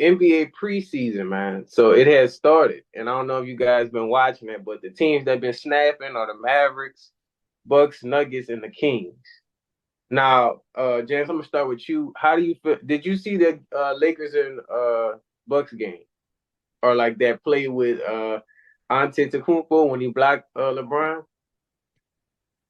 NBA preseason, man. So it has started, and I don't know if you guys been watching it, but the teams that been snapping are the Mavericks, Bucks, Nuggets, and the Kings. Now, James, I'm gonna start with you. How do you feel? Did you see the Lakers and Bucks game, or like that play with Antetokounmpo when he blocked LeBron?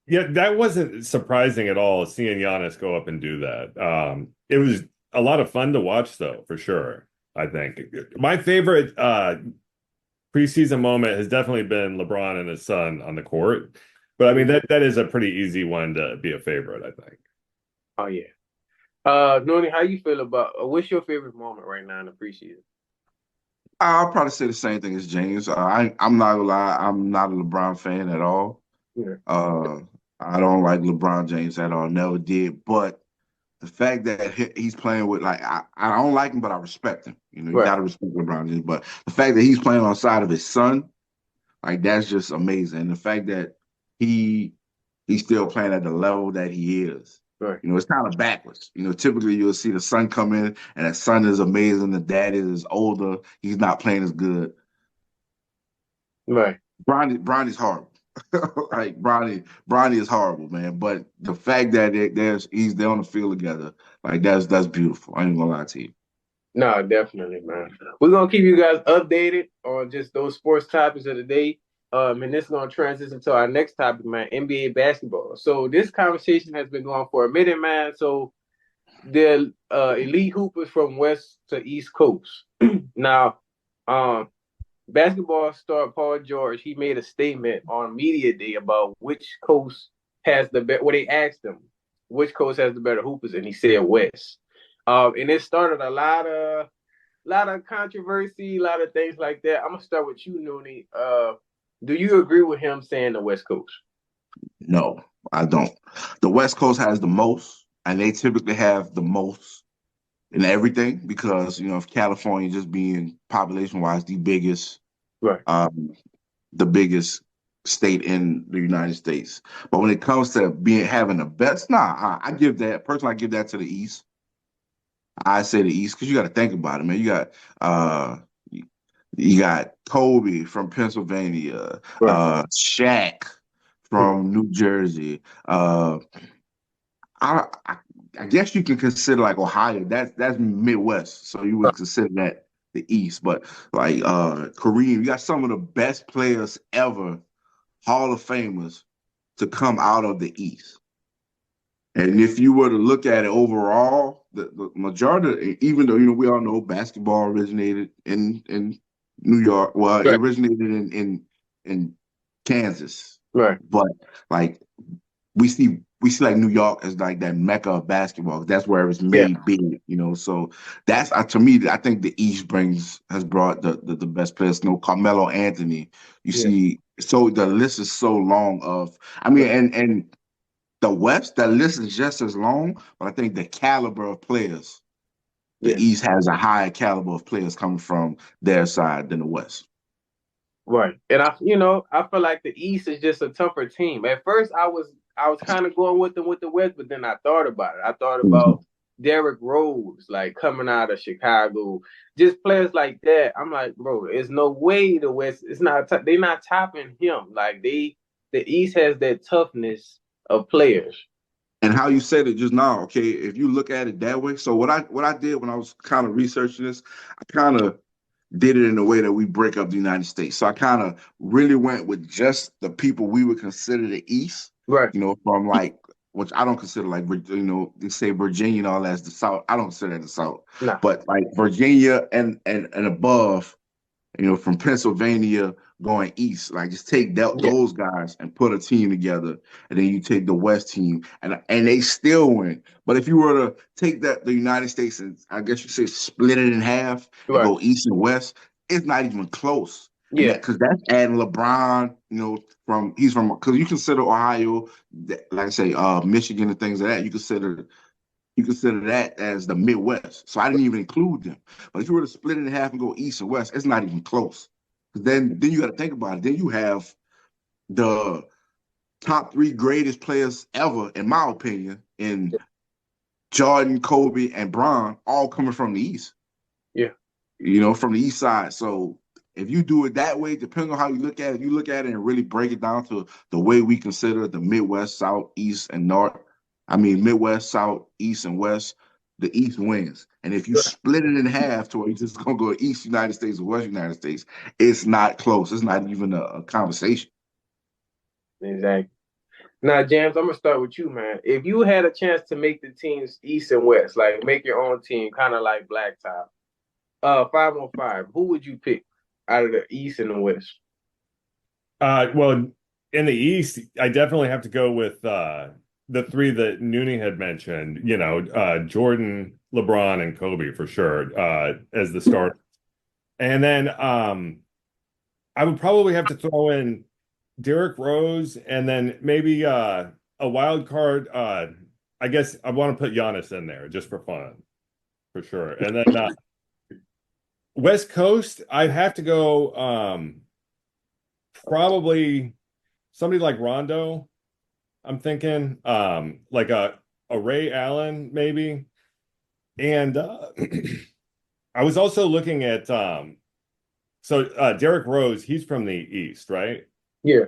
Yeah, that wasn't surprising at all, seeing Giannis go up and do that. It was a lot of fun to watch, though, for sure. I think my favorite preseason moment has definitely been LeBron and his son on the court. But I mean, that is a pretty easy one to be a favorite, I think. Oh yeah. Noni, how you feel about? What's your favorite moment right now in the preseason? I'll probably say the same thing as James. I'm not gonna lie, I'm not a LeBron fan at all. Yeah. Uh, I don't like LeBron James at all, never did. But the fact that he's playing with I don't like him, but I respect him. You know, you Right. gotta respect LeBron James. But the fact that he's playing on the side of his son, like that's just amazing. And the fact that he he's still playing at the level that he is. Right. You know, it's kind of backwards. You know, typically you'll see the son come in and the son is amazing, the dad is older, he's not playing as good. Right. Bronny's horrible. Like Bronny is horrible, man. But the fact that they're on the field together, like that's beautiful. I ain't gonna lie to you. No, definitely, man. We're gonna keep you guys updated on just those sports topics of the day. And this is gonna transition to our next topic, man, NBA basketball. So this conversation has been going for a minute, man. So the elite hoopers from West to East Coast. Now, um, basketball star Paul George, he made a statement on media day about which coast has the better. Well, they asked him which coast has the better hoopers, and he said West. And it started a lot of controversy, a lot of things like that. I'm gonna start with you, Nooney. Do you agree with him saying the West Coast? No, I don't. The West Coast has the most, and they typically have the most in everything because of California just being population wise Right. um, the biggest state in the United States. But when it comes to being having the best, nah, I give that personally. I give that to the East. I say the East because you got to think about it, man. Uh, you, you got Kobe from Pennsylvania, Right. Shaq from New Jersey. I I guess you can consider like Ohio. That's Midwest, so you would consider that the East. But like Kareem, you got some of the best players ever, Hall of Famers, to come out of the East. And if you were to look at it overall, the majority, even though we all know basketball originated in New York, well, it Right. originated in Kansas, Right. but like we see like New York as like that mecca of basketball. That's where it was Yeah. made big. So that's to me, I think the East has brought the best players. Carmelo Anthony. You Yeah. see, so the list is so long of. I mean, and the West, that list is just as long, but I think the caliber of players, the Yeah. East has a higher caliber of players coming from their side than the West. Right. And I feel like the East is just a tougher team. At first, I was kind of going with them with the West, but then I thought about it. I thought Mhm. about Derrick Rose, like coming out of Chicago, just players like that. I'm like, bro, there's no way the West. It's not. They're not topping him. Like the East has that toughness of players. And how you said it just now, okay, if you look at it that way, so what I did when I was kind of researching this, I kind of did it in a way that we break up the United States. So I kind of really went with just the people we would consider the East, Right. from like, which I don't consider like, they say Virginia and all that as the South. I don't consider that the South, Nah. but like Virginia and above, from Pennsylvania going east. Like just take Yeah. those guys and put a team together, and then you take the West team, and they still win. But if you were to take the United States and I guess you say split it in half and Right. go east and west, it's not even close. And Yeah. that because that's adding LeBron, he's from because you consider Ohio, like I say, Michigan and things like that. You consider that as the Midwest. So I didn't even include them. But if you were to split it in half and go east and west, it's not even close. Because then you got to think about it. Then you have the top three greatest players ever, in my opinion, in Jordan, Kobe, and Bron, all coming from the East. Yeah. from the East side. So if you do it that way, depending on how you look at it, you look at it and really break it down to the way we consider the Midwest, South, East, and North. I mean, Midwest, South, East, and West. The East wins. And if you split it in half to where you're just gonna go East United States or West United States, it's not close. It's not even a conversation. Exactly. Now, James, I'm gonna start with you, man. If you had a chance to make the teams East and West, like make your own team, kind of like Blacktop, 5-on-5, who would you pick out of the East and the West? Well, in the East, I definitely have to go with the three that Nooney had mentioned, Jordan, LeBron, and Kobe for sure, as the start. And then I would probably have to throw in Derrick Rose and then maybe a wild card. I guess I want to put Giannis in there just for fun, for sure. And then West Coast, I'd have to go probably somebody like Rondo. I'm thinking like a Ray Allen maybe. And I was also looking at Derrick Rose, he's from the East, right? Yeah.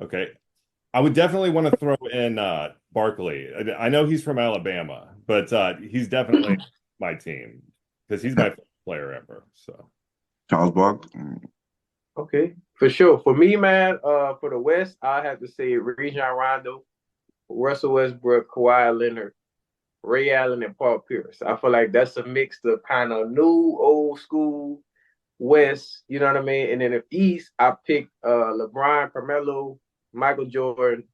Okay. I would definitely want to throw in Barkley. I know he's from Alabama, but he's definitely my team because he's my favorite player ever. So Charles Barkley. Okay, for sure. For me, man, for the West, I have to say Rajon Rondo, Russell Westbrook, Kawhi Leonard, Ray Allen, and Paul Pierce. I feel like that's a mix of kind of new, old school West. You know what I mean? And then if East, I pick LeBron, Carmelo, Michael Jordan,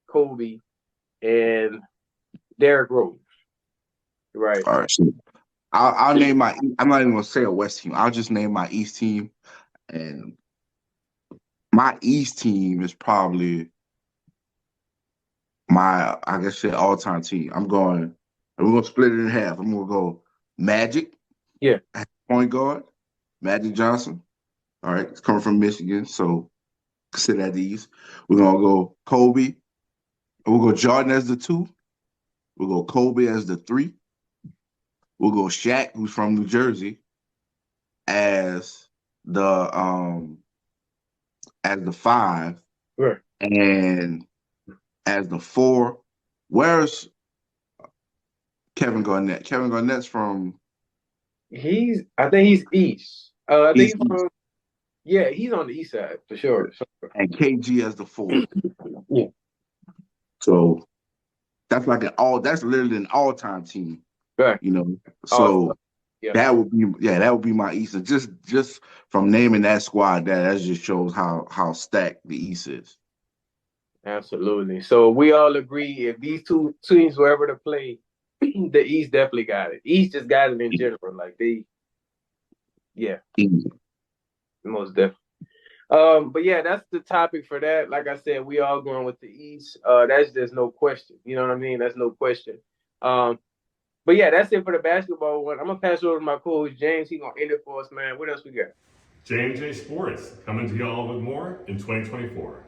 Kobe, and Derrick Rose. Right. All right. So I'll name my. I'm not even gonna say a West team. I'll just name my East team, and my East team is probably my, I guess, all-time team. We're gonna split it in half. I'm gonna go Magic, Yeah. point guard, Magic Johnson. All right, it's coming from Michigan, so consider that the East. We're gonna go Kobe, and we'll go Jordan as the 2. We'll go Kobe as the 3. We'll go Shaq, who's from New Jersey, as the 5, Right. and as the 4. Where's Kevin Garnett? Kevin Garnett's from. I think he's East. I think East. he's on the East side for sure. And KG as the 4. Yeah. So that's that's literally an all-time team. Right. So yeah. that would be my East. And just from naming that squad, that just shows how stacked the East is. Absolutely. So we all agree if these two teams were ever to play, the East definitely got it. East just got it in general. Like most definitely. But yeah, that's the topic for that. Like I said, we all going with the East. There's no question. You know what I mean? That's no question. But yeah, that's it for the basketball one. I'm gonna pass it over to my coach James. He's gonna end it for us, man. What else we got? J&J Sports coming to y'all with more in 2024.